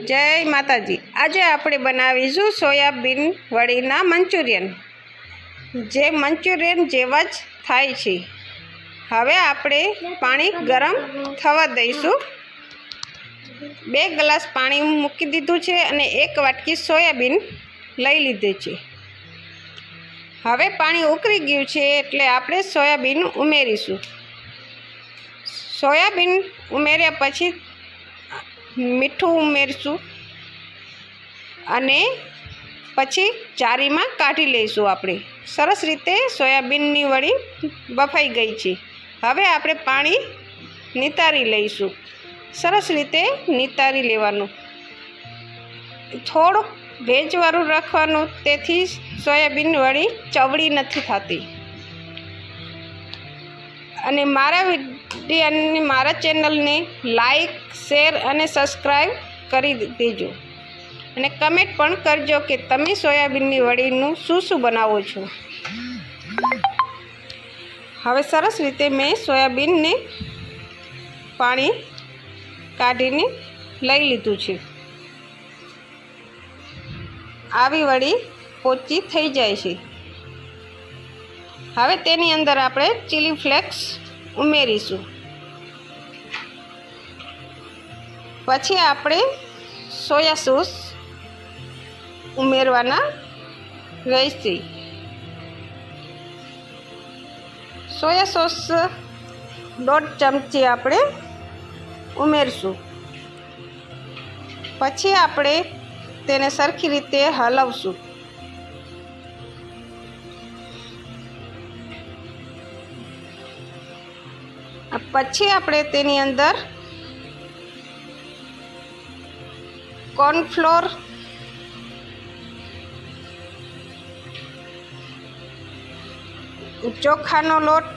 જય માતાજી। આજે આપણે બનાવીશું સોયાબીન વડીના મંચુરિયન, જે મંચુરિયન જેવા જ થાય છે। હવે આપણે પાણી ગરમ થવા દઈશું। 2 ગ્લાસ પાણી મૂકી દીધું છે અને 1 વાટકી સોયાબીન લઈ લીધી છે। હવે પાણી ઉકળી ગયું છે એટલે આપણે સોયાબીન ઉમેરીશું। સોયાબીન ઉમેર્યા પછી મીઠું ઉમેરશું અને પછી ચારીમાં કાઢી લઈશું। આપણે સરસ રીતે સોયાબીનની વડી બફાઈ ગઈ છે। હવે આપણે પાણી નિતારી લઈશું। સરસ રીતે નિતારી લેવાનું, થોડુંક ભેજવાળું રાખવાનું, તેથી સોયાબીન વડી ચવડી નથી થતી। અને મારા વિડીયોને, મારા ચેનલને લાઈક, શેર અને સબસ્ક્રાઈબ કરી દેજો અને કમેન્ટ પણ કરજો કે તમે સોયાબીનની વડીનું શું બનાવો છો। હવે સરસ રીતે મેં સોયાબીનને પાણી કાઢીને લઈ લીધું છે। આવી વડી પોચી થઈ જાય છે। હવે તેની અંદર આપણે ચીલી ફ્લેક્સ ઉમેરીશું। પછી આપણે સોયા સોસ ઉમેરવાના રહેશે। સોયા સોસ 1.5 ચમચી આપણે ઉમેરશું। પછી આપણે તેને સરખી રીતે હલાવશું। પછી આપણે તેની અંદર કોર્નફ્લોર, ચોખાનો લોટ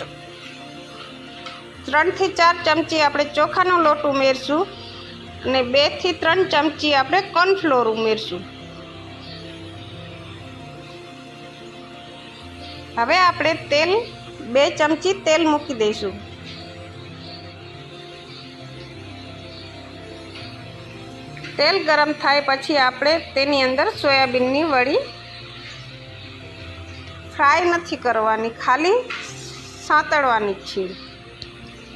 3 થી 4 ચમચી આપણે ચોખાનો લોટ ઉમેરશું અને 2 થી 3 ચમચી આપણે કોર્નફ્લોર ઉમેરશું। હવે આપણે તેલ 2 ચમચી તેલ મૂકી દઈશું। તેલ ગરમ થાય પછી આપણે તેની અંદર સોયાબીનની વડી ફ્રાય નથી કરવાની, ખાલી સાંતળવાની છે।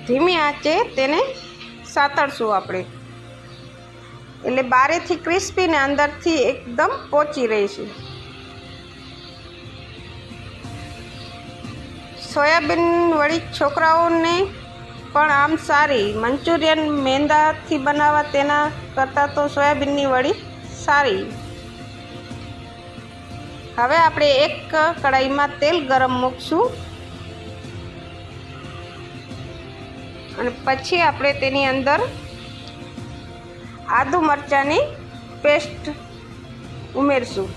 ધીમી આંચે તેને સાંતળશું આપણે, એટલે બહારેથી ક્રિસ્પી ને અંદરથી એકદમ પોચી રહેશે। સોયાબીન વડી છોકરાઓને પણ આમ સારી, મંચુરિયન મેંદાથી બનાવવા તેના કરતાં તો સોયાબીનની વડી સારી। હવે આપણે એક કઢાઈમાં તેલ ગરમ મૂકશું અને પછી આપણે તેની અંદર આદુ મરચાંની પેસ્ટ ઉમેરશું,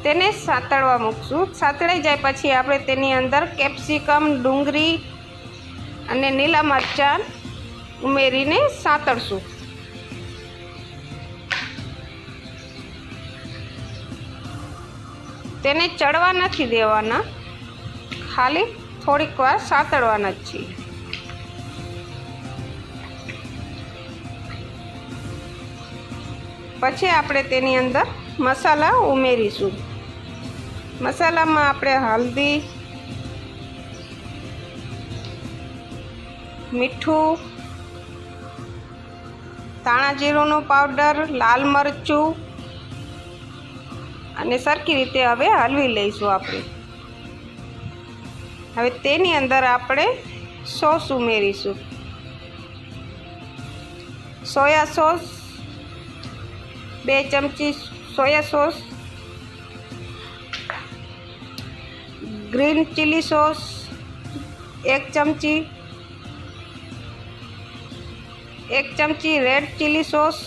તેને સાંતળવા મૂકશું। સાંતળાઈ જાય પછી આપણે તેની અંદર કેપ્સિકમ, ડુંગળી અને લીલા મરચાં ઉમેરીને સાંતળશું। તેને ચડવા નથી દેવાના, ખાલી થોડીક વાર સાંતળવાના જ છે। પછી આપણે તેની અંદર મસાલા ઉમેરીશું। મસાલામાં આપણે હલ્દી, મીઠું, ધાણા જીરુંનો પાવડર, લાલ મરચું અને સરખી રીતે હવે હલવી લઈશું આપણે। હવે તેની અંદર આપણે સોસ ઉમેરીશું। સોયા સોસ 2 ચમચી soya sauce, green chilli sauce 1 ચમચી, 1 ચમચી રેડ ચીલી સોસ,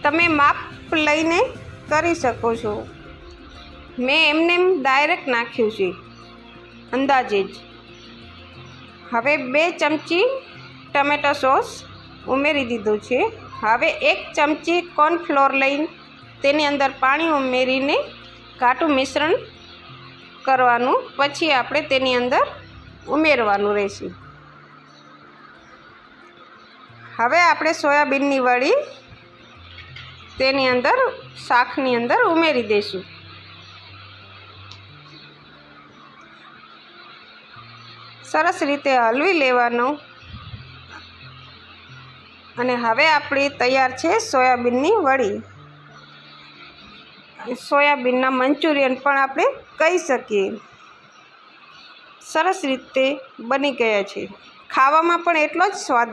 તમે માપ લઈને કરી શકો છો। મેં એમને ડાયરેક્ટ નાખ્યું છે અંદાજે જ। હવે 2 ચમચી ટમેટો સોસ ઉમેરી દીધું છે। હવે 1 ચમચી કોર્નફ્લોર લઈને તેની અંદર પાણી ઉમેરીને ઘાટું મિશ્રણ કરવાનું, પછી આપણે તેની અંદર ઉમેરવાનું રહેશે. હવે આપણે સોયાબીનની વડી તેની અંદર શાકની અંદર ઉમેરી દઈશું. સરસ રીતે હલવી લેવાનું અને હવે આપણી તૈયાર છે સોયાબીનની વડી. સોયાબીનના મંચુરિયન પણ આપણે કહી શકીએ. સરસ રીતે બની ગયા છે. ખાવામાં પણ એટલો જ સ્વાદિષ્ટ.